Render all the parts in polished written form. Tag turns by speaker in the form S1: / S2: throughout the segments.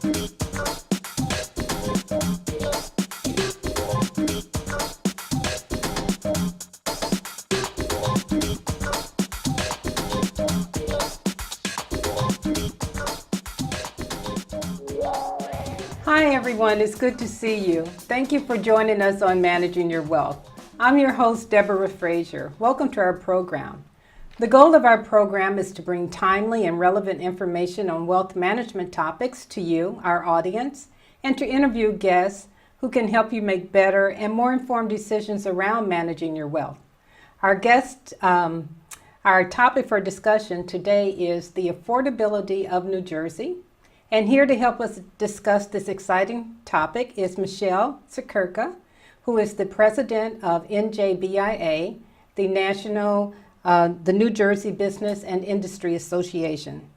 S1: Hi everyone, it's good to see you. Thank you for joining us on Managing Your Wealth. I'm your host, Deborah Frazier. Welcome to our program. The goal of our program is to bring timely and relevant information on wealth management topics to you, our audience, and to interview guests who can help you make better and more informed decisions around managing your wealth. Our topic for discussion today is the affordability of New Jersey. And here to help us discuss this exciting topic is Michele Siekerka, who is the president of NJBIA, the New Jersey Business and Industry Association.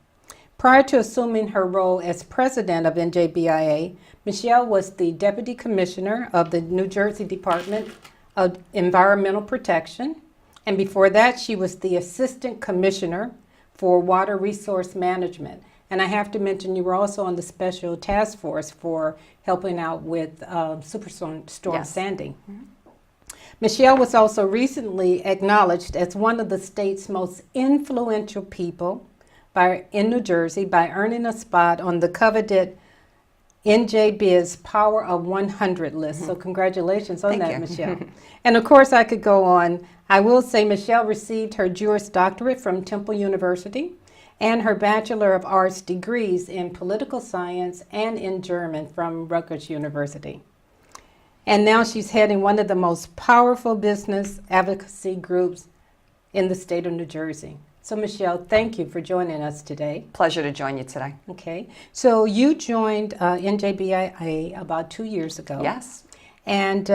S1: Prior to assuming her role as president of NJBIA, Michele was the deputy commissioner of the New Jersey Department of Environmental Protection, and before that she was the assistant commissioner for water resource management. And I have to mention, you were also on the special task force for helping out with Superstorm Sandy. Mm-hmm. Michele was also recently acknowledged as one of the state's most influential people in New Jersey by earning a spot on the coveted NJBIA's Power of 100 list. Mm-hmm. So congratulations on that, Michele. And of course, I could go on. I will say Michele received her Juris Doctorate from Temple University and her Bachelor of Arts degrees in Political Science and in German from Rutgers University. And now she's heading one of the most powerful business advocacy groups in the state of New Jersey. So Michele, thank you for joining us today.
S2: Pleasure to join you today.
S1: Okay, so you joined NJBIA about 2 years ago.
S2: Yes.
S1: And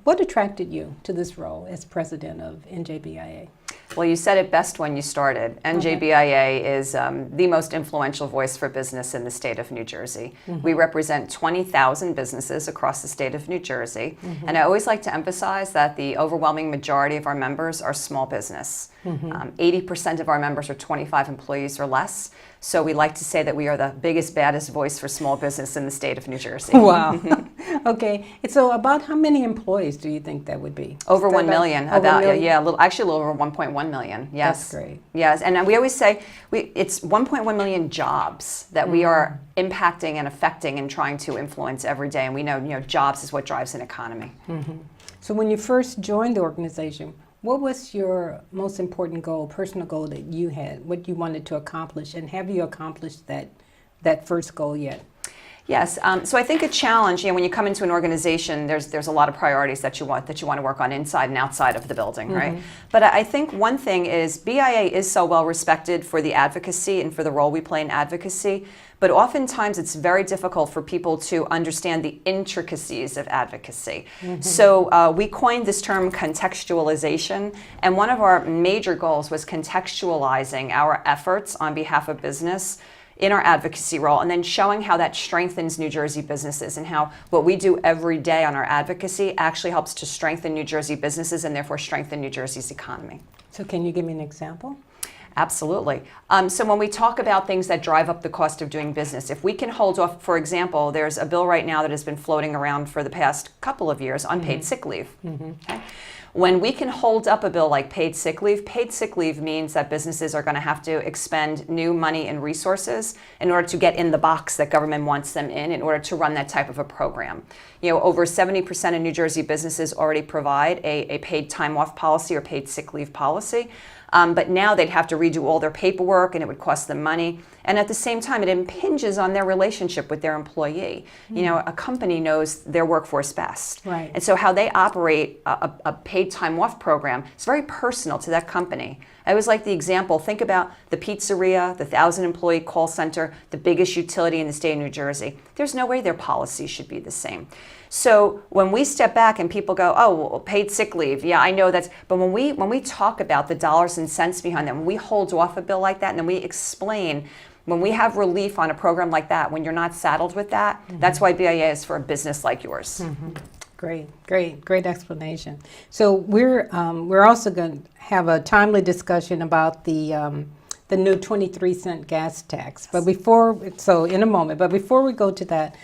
S1: what attracted you to this role as president of NJBIA?
S2: Well, you said it best when you started. NJBIA is the most influential voice for business in the state of New Jersey. Mm-hmm. We represent 20,000 businesses across the state of New Jersey. Mm-hmm. And I always like to emphasize that the overwhelming majority of our members are small business. Mm-hmm. 80% of our members are 25 employees or less. So we like to say that we are the biggest, baddest voice for small business in the state of New Jersey.
S1: Wow. Okay. And so about how many employees do you think that would be?
S2: Over 1 million. Actually a little over 1.1 million. Yes.
S1: That's great.
S2: Yes. And we always say it's 1.1 million jobs that we are impacting and affecting and trying to influence every day. And we know jobs is what drives an economy.
S1: Mm-hmm. So when you first joined the organization, what was your most important goal, personal goal that you had, what you wanted to accomplish, and have you accomplished that first goal yet?
S2: Yes. So I think a challenge, when you come into an organization, there's a lot of priorities that you want to work on inside and outside of the building, mm-hmm. right? But I think one thing is BIA is so well respected for the advocacy and for the role we play in advocacy. But oftentimes it's very difficult for people to understand the intricacies of advocacy. Mm-hmm. So we coined this term contextualization, and one of our major goals was contextualizing our efforts on behalf of business in our advocacy role, and then showing how that strengthens New Jersey businesses and how what we do every day on our advocacy actually helps to strengthen New Jersey businesses and therefore strengthen New Jersey's economy.
S1: So can you give me an example?
S2: Absolutely. So when we talk about things that drive up the cost of doing business, if we can hold off, for example, there's a bill right now that has been floating around for the past couple of years, unpaid sick leave. Mm-hmm. Okay? When we can hold up a bill like paid sick leave means that businesses are going to have to expend new money and resources in order to get in the box that government wants them in order to run that type of a program. Over 70% of New Jersey businesses already provide a paid time off policy or paid sick leave policy. But now they'd have to redo all their paperwork and it would cost them money. And at the same time, it impinges on their relationship with their employee. A company knows their workforce best.
S1: Right.
S2: And so how they operate a paid time off program is very personal to that company. I always like the example, think about the pizzeria, the 1,000-employee call center, the biggest utility in the state of New Jersey. There's no way their policy should be the same. So when we step back and people go, oh, well, paid sick leave, yeah, I know that's, but when we talk about the dollars and cents behind that, when we hold off a bill like that and then we explain, when we have relief on a program like that, when you're not saddled with that, mm-hmm. that's why BIA is for a business like yours.
S1: Mm-hmm. Great explanation. So we're also going to have a timely discussion about the the new 23-cent gas tax. But in a moment, but before we go to that,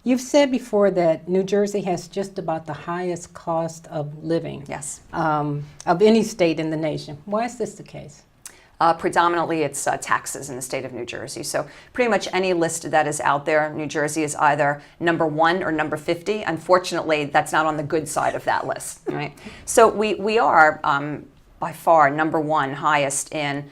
S1: you've said before that New Jersey has just about the highest cost of living
S2: Yes.
S1: Of any state in the nation. Why is this the case?
S2: Predominantly, it's taxes in the state of New Jersey. So pretty much any list that is out there, New Jersey is either number 1 or number 50. Unfortunately, that's not on the good side of that list, right? So we are by far number 1 highest in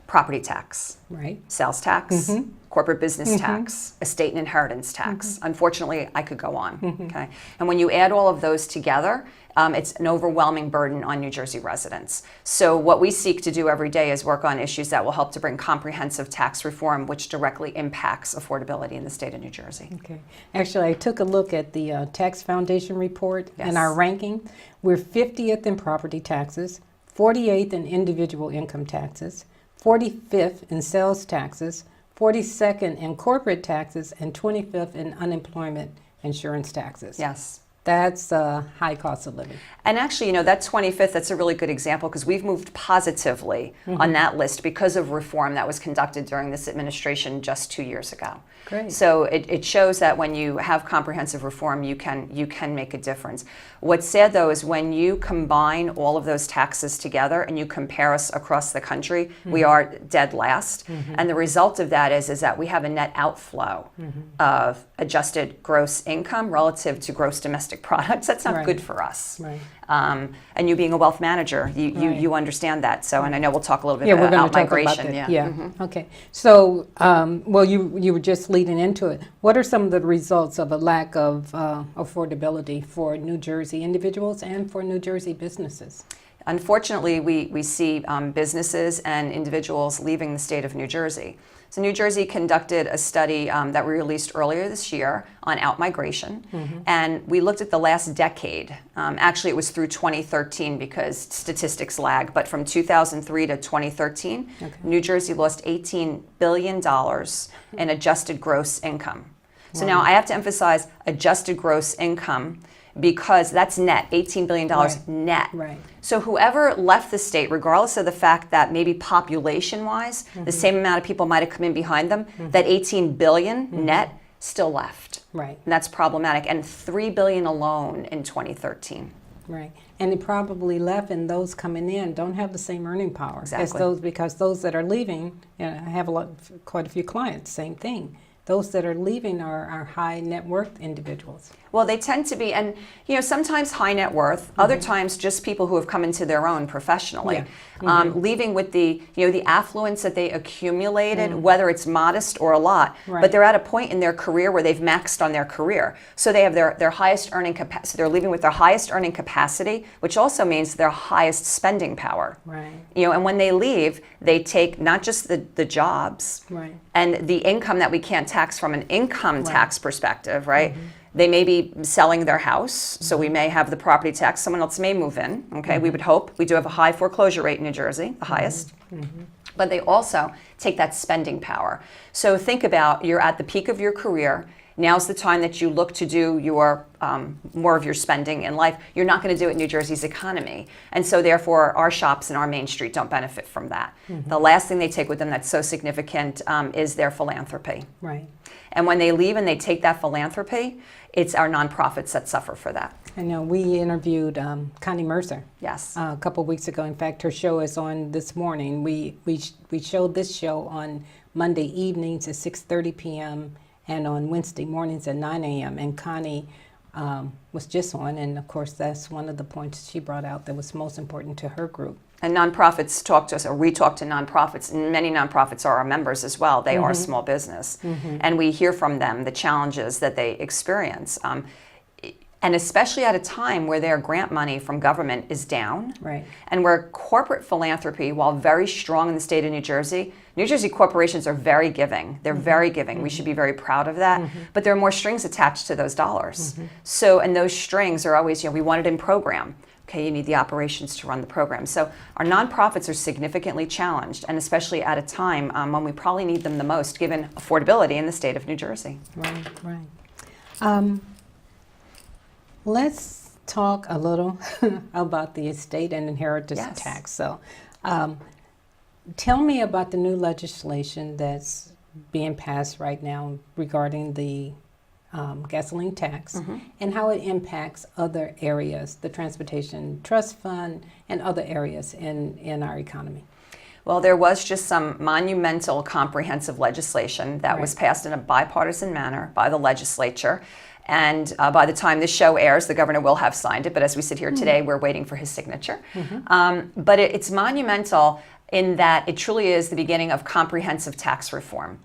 S2: property tax,
S1: Right.
S2: sales tax, corporate business tax, estate and inheritance tax. Unfortunately, I could go on. Okay, and when you add all of those together, it's an overwhelming burden on New Jersey residents. So what we seek to do every day is work on issues that will help to bring comprehensive tax reform, which directly impacts affordability in the state of New Jersey.
S1: Okay. Actually, I took a look at the Tax Foundation report and
S2: Yes.
S1: our ranking. We're 50th in property taxes, 48th in individual income taxes, 45th in sales taxes, 42nd in corporate taxes, and 25th in unemployment insurance taxes.
S2: Yes.
S1: That's a high cost of living.
S2: And actually, that 25th, that's a really good example because we've moved positively on that list because of reform that was conducted during this administration just 2 years ago.
S1: Great.
S2: So it shows that when you have comprehensive reform, you can make a difference. What's sad, though, is when you combine all of those taxes together and you compare us across the country, we are dead last. And the result of that is that we have a net outflow of adjusted gross income relative to gross domestic products. That's not
S1: Right.
S2: good for us.
S1: Right.
S2: And you being a wealth manager, you understand that. So, and I know we'll talk a little bit
S1: Yeah, we're going
S2: about
S1: to talk
S2: migration.
S1: about that.
S2: Yeah.
S1: Okay. So, well, you were just leading into it. What are some of the results of a lack of affordability for New Jersey individuals and for New Jersey businesses?
S2: Unfortunately, we see businesses and individuals leaving the state of New Jersey. So New Jersey conducted a study that we released earlier this year on outmigration, and we looked at the last decade. Actually, it was through 2013 because statistics lag, but from 2003 to 2013, New Jersey lost $18 billion in adjusted gross income. So now I have to emphasize adjusted gross income because that's net, $18 billion net.
S1: Right.
S2: So whoever left the state, regardless of the fact that maybe population-wise, the same amount of people might have come in behind them, that 18 billion net still left.
S1: Right.
S2: And that's problematic. And 3 billion alone in 2013.
S1: Right. And it probably left, and those coming in don't have the same earning power as
S2: Exactly.
S1: those, because those that are leaving, I have quite a few clients, same thing. Those that are leaving are high net worth individuals.
S2: Well, they tend to be, and sometimes high net worth, other times just people who have come into their own professionally, leaving with the the affluence that they accumulated, whether it's modest or a lot, but they're at a point in their career where they've maxed on their career, so they have their highest earning capacity. They're leaving with their highest earning capacity, which also means their highest spending power.
S1: Right.
S2: And when they leave, they take not just the jobs
S1: Right.
S2: and the income that we can't tax from an income tax perspective, right? They may be selling their house, so we may have the property tax. Someone else may move in, okay? We would hope. We do have a high foreclosure rate in New Jersey, the highest. But they also take that spending power. So think about, you're at the peak of your career. Now's the time that you look to do your more of your spending in life. You're not going to do it in New Jersey's economy. And so therefore, our shops and our Main Street don't benefit from that. The last thing they take with them that's so significant is their philanthropy.
S1: Right.
S2: And when they leave and they take that philanthropy, it's our nonprofits that suffer for that.
S1: I know we interviewed Connie Mercer
S2: Yes.
S1: a couple of weeks ago. In fact, her show is on this morning. We showed this show on Monday evenings at 6:30 p.m. and on Wednesday mornings at 9 a.m. And Connie was just on, and of course that's one of the points she brought out that was most important to her group.
S2: And nonprofits talk to us, or we talk to nonprofits, and many nonprofits are our members as well. They are small business. And we hear from them the challenges that they experience. And especially at a time where their grant money from government is down,
S1: Right.
S2: and where corporate philanthropy, while very strong in the state of New Jersey corporations are very giving. They're very giving. We should be very proud of that. But there are more strings attached to those dollars. So, and those strings are always, we want it in program. Okay, you need the operations to run the program. So our nonprofits are significantly challenged, and especially at a time when we probably need them the most, given affordability in the state of New Jersey.
S1: Right, right. Let's talk a little about the estate and inheritance
S2: Yes.
S1: tax. So Tell me about the new legislation that's being passed right now regarding the gasoline tax and how it impacts other areas, the Transportation Trust Fund and other areas in our economy.
S2: Well, there was just some monumental comprehensive legislation that was passed in a bipartisan manner by the legislature. And by the time this show airs, the governor will have signed it. But as we sit here today, we're waiting for his signature. But it's monumental in that it truly is the beginning of comprehensive tax reform.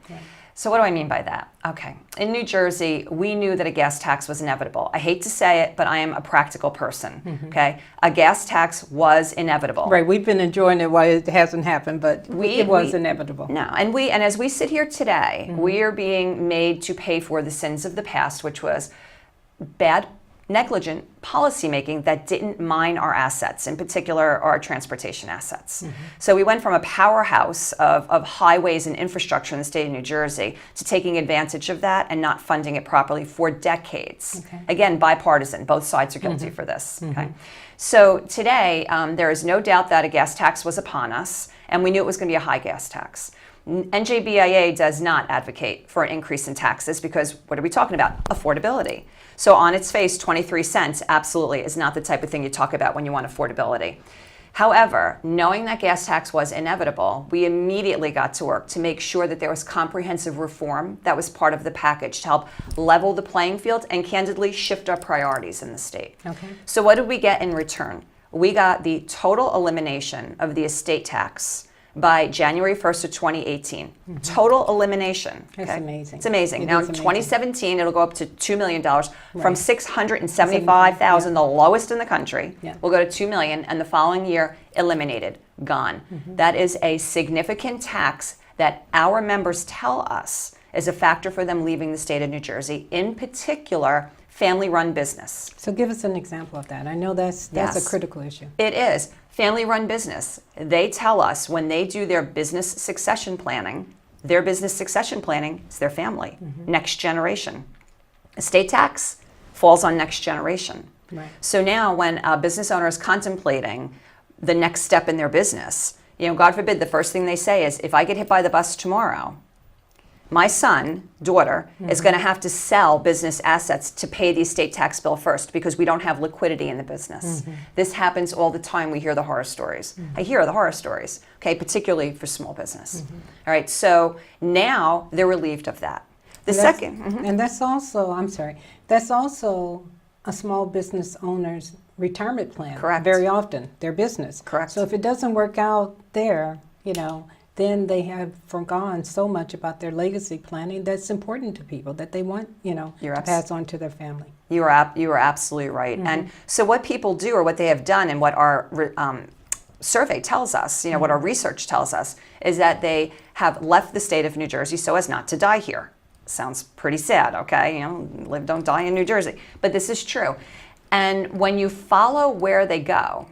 S2: So what do I mean by that? Okay. In New Jersey, we knew that a gas tax was inevitable. I hate to say it, but I am a practical person. Okay. A gas tax was inevitable.
S1: Right. We've been enjoying it while it hasn't happened, but it was inevitable.
S2: No. And as we sit here today, we are being made to pay for the sins of the past, which was bad, negligent policymaking that didn't mine our assets, in particular our transportation assets. So we went from a powerhouse of highways and infrastructure in the state of New Jersey to taking advantage of that and not funding it properly for decades. Again, bipartisan. Both sides are guilty for this. Okay. So today, there is no doubt that a gas tax was upon us, and we knew it was going to be a high gas tax. NJBIA does not advocate for an increase in taxes because what are we talking about? Affordability. So on its face, 23 cents absolutely is not the type of thing you talk about when you want affordability. However, knowing that gas tax was inevitable, we immediately got to work to make sure that there was comprehensive reform that was part of the package to help level the playing field and candidly shift our priorities in the state. So what did we get in return? We got the total elimination of the estate tax by January 1st of 2018. Total elimination.
S1: That's amazing.
S2: It's amazing. Now in 2017, it'll go up to $2 million from $675,000, the lowest in the country. We'll go to $2 million, and the following year, eliminated, gone. That is a significant tax that our members tell us is a factor for them leaving the state of New Jersey, in particular, family-run business.
S1: So give us an example of that. I know that's a critical issue.
S2: It is. Family-run business. They tell us when they do their business succession planning is their family, next generation. Estate tax falls on next generation. So now when a business owner is contemplating the next step in their business, God forbid, the first thing they say is, if I get hit by the bus tomorrow, my son, daughter, is going to have to sell business assets to pay the estate tax bill first because we don't have liquidity in the business. This happens all the time. We hear the horror stories. I hear the horror stories, okay, particularly for small business. All right, so now they're relieved of that. And
S1: that's also, that's also a small business owner's retirement plan.
S2: Correct.
S1: Very often, their business.
S2: Correct.
S1: So if it doesn't work out there, then they have forgone so much about their legacy planning that's important to people that they want, to pass on to their family.
S2: You are absolutely right. And so what people do, or what they have done, and what our survey tells us, what our research tells us, is that they have left the state of New Jersey so as not to die here. Sounds pretty sad, okay? Live, don't die in New Jersey. But this is true. And when you follow where they go,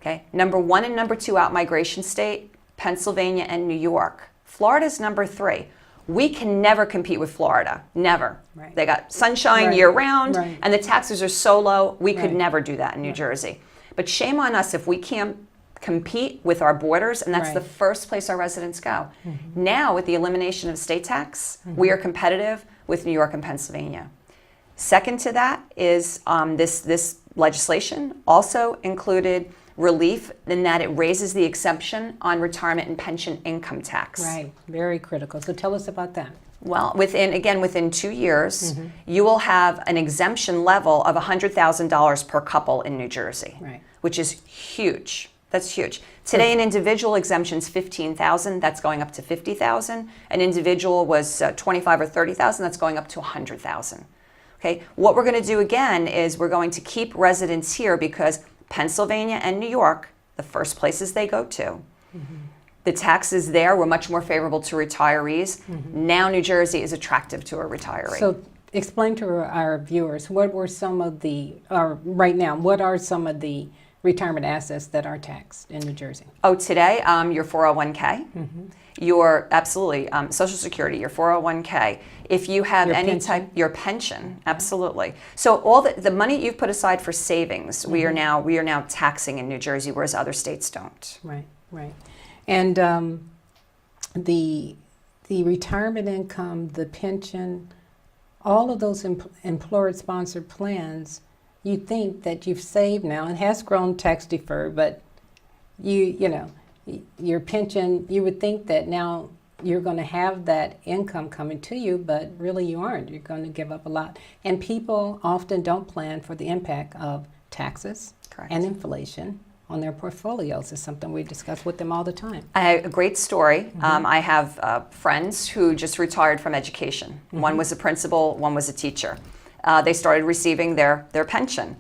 S2: okay, number 1 and number 2 out-migration state, Pennsylvania and New York. Florida's number 3. We can never compete with Florida. Never. They got sunshine year-round, and the taxes are so low, we could never do that in New Jersey. But shame on us if we can't compete with our borders, and that's the first place our residents go. Now, with the elimination of state tax, we are competitive with New York and Pennsylvania. Second to that is this legislation also included relief in that it raises the exemption on retirement and pension income tax.
S1: Right, very critical. So tell us about that.
S2: Well, within 2 years, you will have an exemption level of $100,000 per couple in New Jersey, which is huge. That's huge. Today, an individual exemption is $15,000. That's going up to $50,000. An individual was $25,000 or $30,000. That's going up to $100,000. Okay. What we're going to do again is we're going to keep residents here because Pennsylvania and New York, the first places they go to, the taxes there were much more favorable to retirees. Now New Jersey is attractive to a retiree.
S1: So explain to our viewers, what are some of the retirement assets that are taxed in New Jersey?
S2: Oh, today, your 401k, your Social Security, your 401k. If you have your pension, absolutely. So all the money you've put aside for savings, we are now taxing in New Jersey, whereas other states don't.
S1: Right. And the retirement income, the pension, all of those employer-sponsored plans, you think that you've saved now. It has grown tax deferred, but your pension, you would think that now you're going to have that income coming to you, but really you aren't. You're going to give up a lot. And people often don't plan for the impact of taxes
S2: Correct.
S1: and inflation on their portfolios. It's something we discuss with them all the time.
S2: A great story. I have friends who just retired from education. One was a principal, one was a teacher. They started receiving their pension.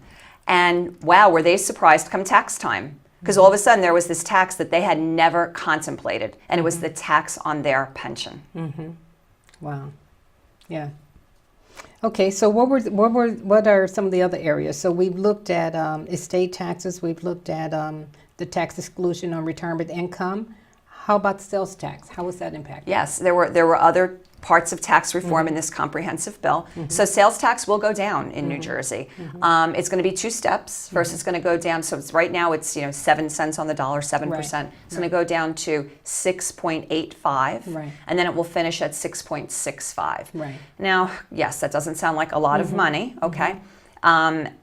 S2: And wow, were they surprised come tax time. Because all of a sudden there was this tax that they had never contemplated, and it was the tax on their pension.
S1: Wow. Yeah. Okay, so what are some of the other areas? So we've looked at estate taxes. We've looked at the tax exclusion on retirement income. How about sales tax? How was that impacted?
S2: Yes, there were other parts of tax reform in this comprehensive bill. So sales tax will go down in New Jersey. It's going to be two steps. First, it's going to go down. So right now it's 7 cents on the dollar, 7%.
S1: Right.
S2: It's going to go down to 6.85,
S1: Right.
S2: and then it will finish at 6.65.
S1: Right.
S2: Now, yes, that doesn't sound like a lot of money. Okay.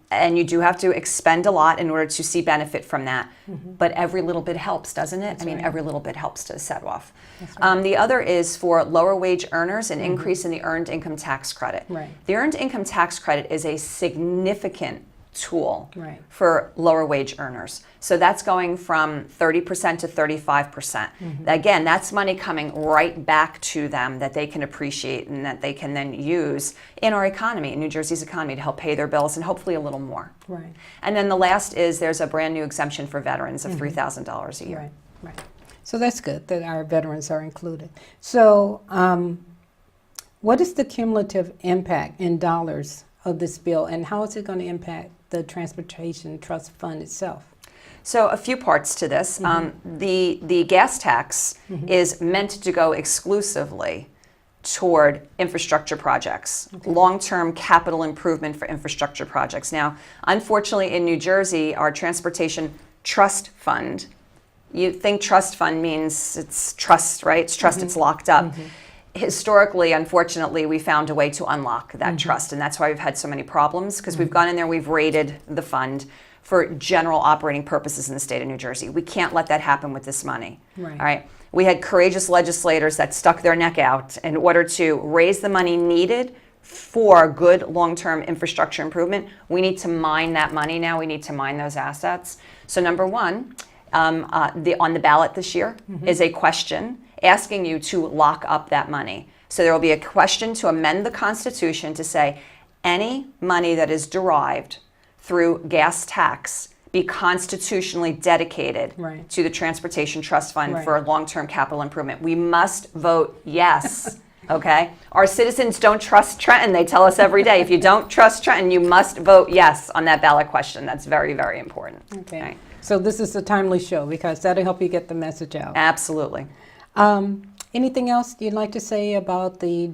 S2: And you do have to expend a lot in order to see benefit from that. But every little bit helps, doesn't it?
S1: Right.
S2: Every little bit helps to set off.
S1: Right.
S2: The other is for lower wage earners, an increase in the earned income tax credit.
S1: Right.
S2: The earned income tax credit is a significant tool
S1: Right.
S2: for lower wage earners. So that's going from 30% to 35%. Again, that's money coming right back to them that they can appreciate and that they can then use in our economy, in New Jersey's economy, to help pay their bills and hopefully a little more.
S1: Right.
S2: And then the last is there's a brand new exemption for veterans of $3,000 a year.
S1: Right. Right. So that's good that our veterans are included. So what is the cumulative impact in dollars of this bill, and how is it going to impact the Transportation Trust Fund itself?
S2: So a few parts to this. The gas tax is meant to go exclusively toward infrastructure projects, long-term capital improvement for infrastructure projects. Now, unfortunately in New Jersey, our Transportation Trust Fund, you think trust fund means it's trust, right? It's trust, it's locked up. Historically, unfortunately, we found a way to unlock that trust, and that's why we've had so many problems, because we've gone in there, we've raided the fund for general operating purposes in the state of New Jersey. We can't let that happen with this money.
S1: Right.
S2: All right. We had courageous legislators that stuck their neck out in order to raise the money needed for good long-term infrastructure improvement. We need to mine that money now. We need to mine those assets. So number one, on the ballot this year is a question asking you to lock up that money. So there will be a question to amend the Constitution to say any money that is derived through gas tax be constitutionally dedicated
S1: Right.
S2: to the Transportation Trust Fund
S1: Right.
S2: for long-term capital improvement. We must vote yes. Okay? Our citizens don't trust Trenton. They tell us every day, if you don't trust Trenton, you must vote yes on that ballot question. That's very, very important.
S1: Okay.
S2: Right.
S1: So this is a timely show because that'll help you get the message out.
S2: Absolutely.
S1: Anything else you'd like to say about the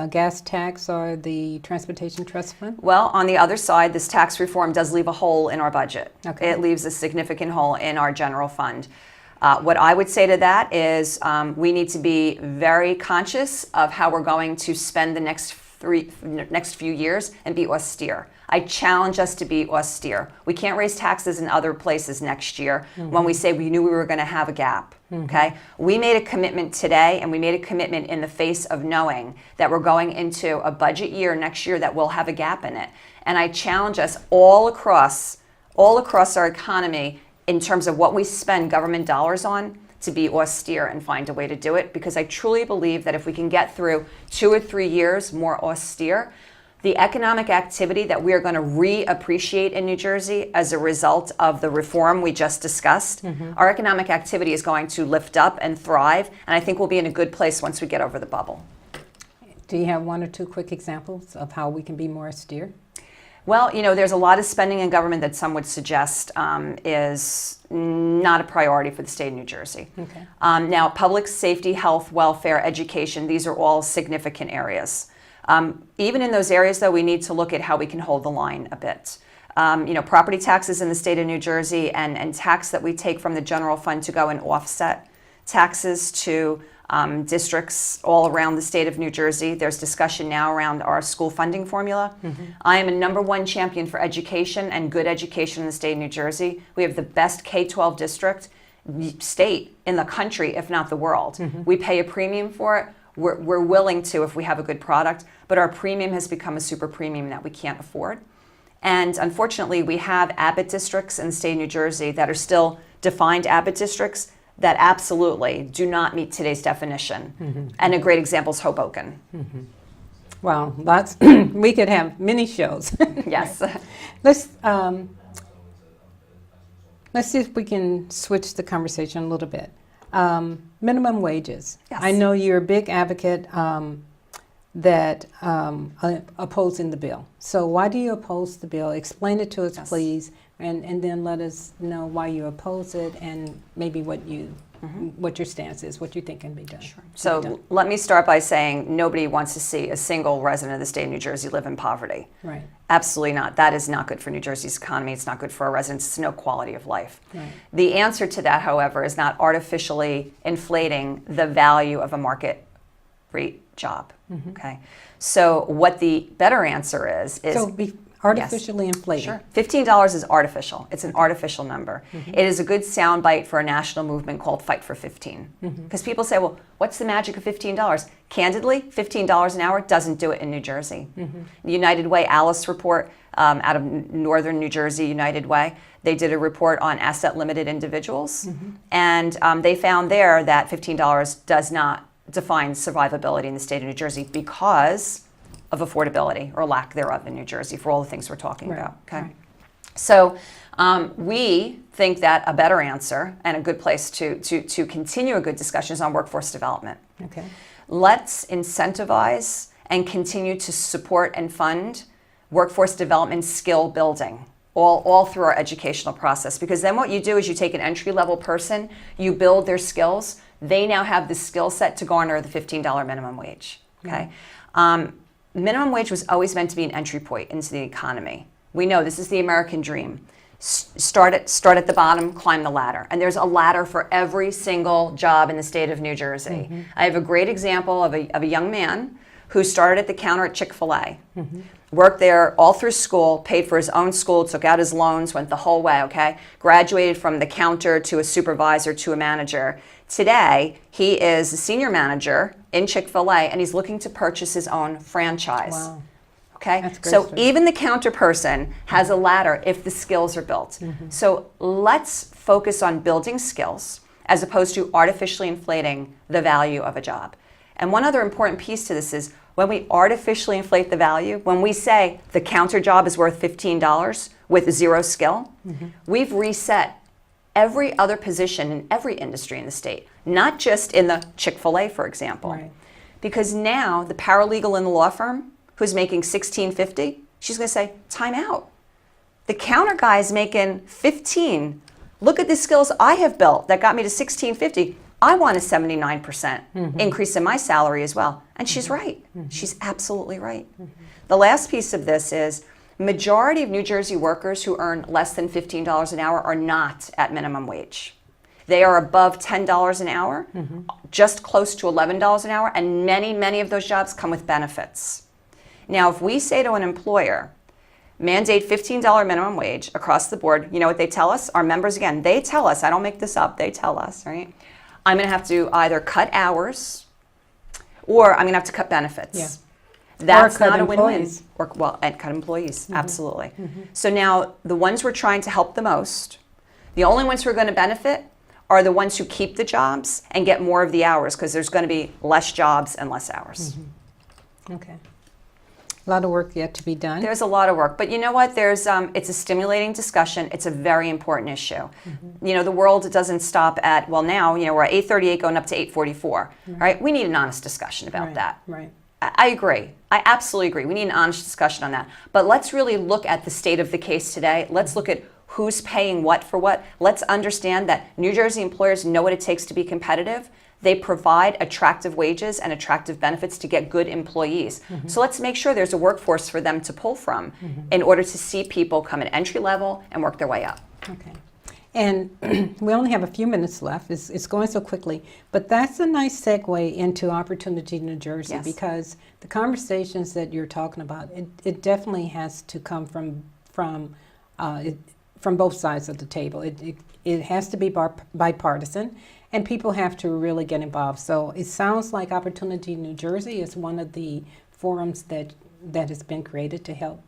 S1: gas tax or the Transportation Trust Fund?
S2: Well, on the other side, this tax reform does leave a hole in our budget.
S1: Okay.
S2: It leaves a significant hole in our general fund. What I would say to that is we need to be very conscious of how we're going to spend the next few years and be austere. I challenge us to be austere. We can't raise taxes in other places next year when we say we knew we were going to have a gap. Okay? We made a commitment today, and we made a commitment in the face of knowing that we're going into a budget year next year that will have a gap in it. And I challenge us all across our economy in terms of what we spend government dollars on to be austere and find a way to do it, because I truly believe that if we can get through 2 or 3 years more austere, the economic activity that we are going to reappreciate in New Jersey as a result of the reform we just discussed, our economic activity is going to lift up and thrive, and I think we'll be in a good place once we get over the bubble.
S1: Do you have 1 or 2 quick examples of how we can be more austere?
S2: Well, there's a lot of spending in government that some would suggest is not a priority for the state of New Jersey.
S1: Okay.
S2: Now, public safety, health, welfare, education, these are all significant areas. Even in those areas, though, we need to look at how we can hold the line a bit. Property taxes in the state of New Jersey and tax that we take from the general fund to go and offset taxes to districts all around the state of New Jersey. There's discussion now around our school funding formula. I am a #1 champion for education and good education in the state of New Jersey. We have the best K-12 district state in the country, if not the world. We pay a premium for it. We're willing to if we have a good product, but our premium has become a super premium that we can't afford. And unfortunately, we have Abbott districts in the state of New Jersey that are still defined Abbott districts that absolutely do not meet today's definition. And a great example is Hoboken.
S1: Wow, we could have many shows.
S2: Yes.
S1: Let's see if we can switch the conversation a little bit. Minimum wages.
S2: Yes.
S1: I know you're a big advocate that opposing the bill. So why do you oppose the bill? Explain it to us,
S2: Yes.
S1: please, and then let us know why you oppose it and maybe what your stance is, what you think can be done.
S2: Sure. So let me start by saying nobody wants to see a single resident of the state of New Jersey live in poverty.
S1: Right.
S2: Absolutely not. That is not good for New Jersey's economy. It's not good for our residents. It's no quality of life.
S1: Right.
S2: The answer to that, however, is not artificially inflating the value of a market rate job. Okay. So what the better answer is
S1: So artificially inflated.
S2: Sure. $15 is artificial. It's an artificial number. It is a good soundbite for a national movement called Fight for 15. Because people say, well, what's the magic of $15? Candidly, $15 an hour doesn't do it in New Jersey. The United Way Alice report out of northern New Jersey, United Way, they did a report on asset-limited individuals. And they found there that $15 does not define survivability in the state of New Jersey because of affordability or lack thereof in New Jersey for all the things we're talking about. Okay,
S1: Right.
S2: So we think that a better answer and a good place to continue a good discussion is on workforce development.
S1: Okay.
S2: Let's incentivize and continue to support and fund workforce development skill building all through our educational process, because then what you do is you take an entry-level person, you build their skills, they now have the skill set to garner the $15 minimum wage. Okay. Minimum wage was always meant to be an entry point into the economy. We know this is the American dream. Start at the bottom, climb the ladder. And there's a ladder for every single job in the state of New Jersey. I have a great example of a young man who started at the counter at Chick-fil-A, worked there all through school, paid for his own school, took out his loans, went the whole way, okay? Graduated from the counter to a supervisor to a manager. Today, he is a senior manager in Chick-fil-A, and he's looking to purchase his own franchise.
S1: Wow.
S2: Okay,
S1: That's a great
S2: so
S1: story.
S2: even the counter person has a ladder if the skills are built. So let's focus on building skills as opposed to artificially inflating the value of a job. And one other important piece to this is when we artificially inflate the value, when we say the counter job is worth $15 with zero skill, we've reset every other position in every industry in the state, not just in the Chick-fil-A, for example.
S1: Right.
S2: Because now the paralegal in the law firm who's making $16.50, she's going to say, time out. The counter guy is making $15. Look at the skills I have built that got me to $16.50. I want a 79% increase in my salary as well. And she's right. She's absolutely right. The last piece of this is majority of New Jersey workers who earn less than $15 an hour are not at minimum wage. They are above $10 an hour, just close to $11 an hour, and many, many of those jobs come with benefits. Now, if we say to an employer, mandate $15 minimum wage across the board, you know what they tell us? Our members, again, they tell us, I don't make this up, they tell us, right? I'm going to have to either cut hours or I'm going to have to cut benefits.
S1: Yeah.
S2: That's
S1: cut
S2: not a win-win.
S1: employees.
S2: And cut employees, absolutely. So now the ones we're trying to help the most, the only ones who are going to benefit are the ones who keep the jobs and get more of the hours because there's going to be less jobs and less hours.
S1: Okay. A lot of work yet to be done.
S2: There's a lot of work, but you know what? It's a stimulating discussion. It's a very important issue. You know, the world doesn't stop at, well, now, you know, we're at 838 going up to 844, right? We need an honest discussion about that.
S1: Right.
S2: I agree. I absolutely agree. We need an honest discussion on that. But let's really look at the state of the case today. Let's look at who's paying what for what. Let's understand that New Jersey employers know what it takes to be competitive. They provide attractive wages and attractive benefits to get good employees. So let's make sure there's a workforce for them to pull from in order to see people come at entry level and work their way up.
S1: Okay. And we only have a few minutes left. It's going so quickly. But that's a nice segue into Opportunity New Jersey,
S2: Yes.
S1: because the conversations that you're talking about, it definitely has to come from both sides of the table. It has to be bipartisan, and people have to really get involved. So it sounds like Opportunity New Jersey is one of the forums that has been created to help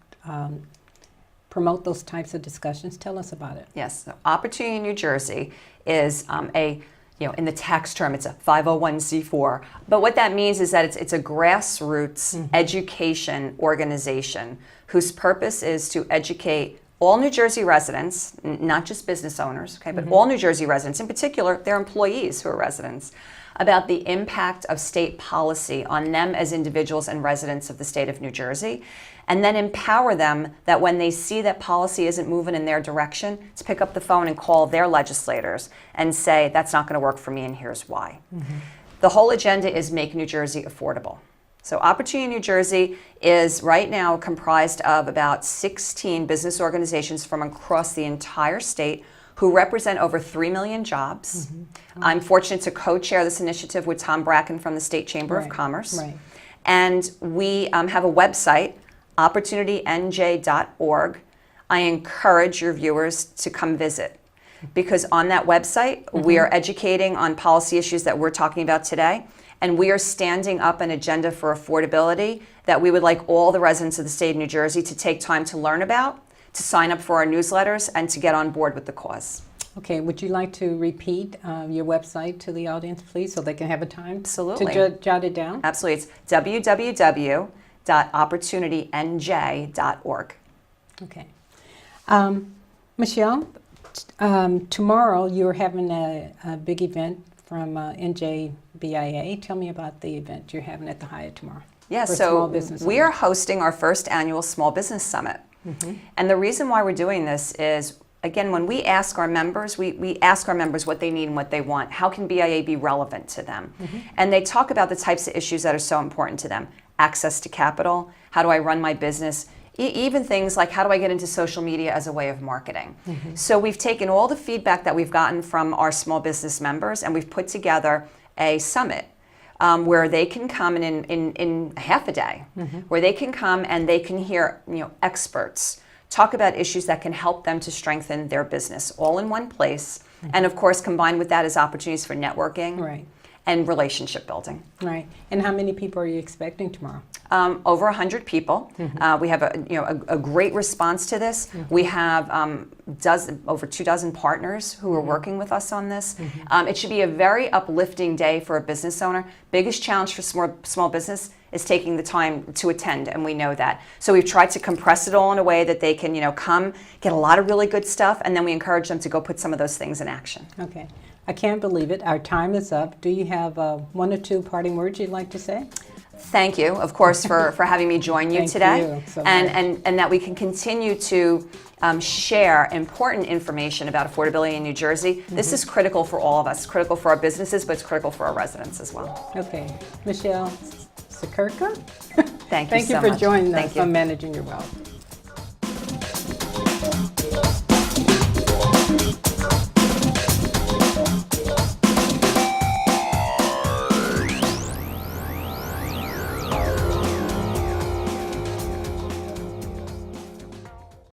S1: promote those types of discussions. Tell us about it.
S2: Yes, so Opportunity New Jersey is in the tax term, it's a 501c4. But what that means is that it's a grassroots education organization whose purpose is to educate all New Jersey residents, not just business owners, okay, but all New Jersey residents, in particular their employees who are residents, about the impact of state policy on them as individuals and residents of the state of New Jersey, and then empower them that when they see that policy isn't moving in their direction, to pick up the phone and call their legislators and say, that's not going to work for me and here's why. The whole agenda is make New Jersey affordable. So Opportunity New Jersey is right now comprised of about 16 business organizations from across the entire state who represent over 3 million jobs. I'm fortunate to co-chair this initiative with Tom Bracken from the State Chamber of Commerce.
S1: Right.
S2: And we have a website, opportunitynj.org. I encourage your viewers to come visit, because on that website, we are educating on policy issues that we're talking about today. And we are standing up an agenda for affordability that we would like all the residents of the state of New Jersey to take time to learn about, to sign up for our newsletters, and to get on board with the cause.
S1: Okay, would you like to repeat your website to the audience, please, so they can have a time
S2: Absolutely.
S1: to jot it down?
S2: Absolutely. It's www.opportunitynj.org.
S1: Okay. Michele, tomorrow you're having a big event from NJBIA. Tell me about the event you're having at the Hyatt tomorrow.
S2: Yeah,
S1: for
S2: so
S1: small business
S2: we are
S1: owners.
S2: hosting our first annual Small Business Summit. And the reason why we're doing this is, again, when we ask our members, we ask our members what they need and what they want. How can BIA be relevant to them? And they talk about the types of issues that are so important to them. Access to capital, how do I run my business? Even things like, how do I get into social media as a way of marketing? So we've taken all the feedback that we've gotten from our small business members, and we've put together a summit where they can come in half a day, where they can come and they can hear experts talk about issues that can help them to strengthen their business, all in one place. And of course, combined with that is opportunities for networking and relationship building.
S1: Right. And how many people are you expecting tomorrow?
S2: Over 100 people. We have a great response to this. We have over 24 partners who are working with us on this. It should be a very uplifting day for a business owner. Biggest challenge for small business is taking the time to attend, and we know that. So we've tried to compress it all in a way that they can come, get a lot of really good stuff, and then we encourage them to go put some of those things in action.
S1: Okay. I can't believe it. Our time is up. Do you have one or two parting words you'd like to say?
S2: Thank you, of course, for having me join you today.
S1: You so
S2: and that we can continue to share important information about affordability in New Jersey. This is critical for all of us, critical for our businesses, but it's critical for our residents as well.
S1: Okay. Michele Siekerka?
S2: Thank you so
S1: for
S2: much.
S1: joining
S2: Thank
S1: us
S2: you.
S1: on Managing Your Wealth.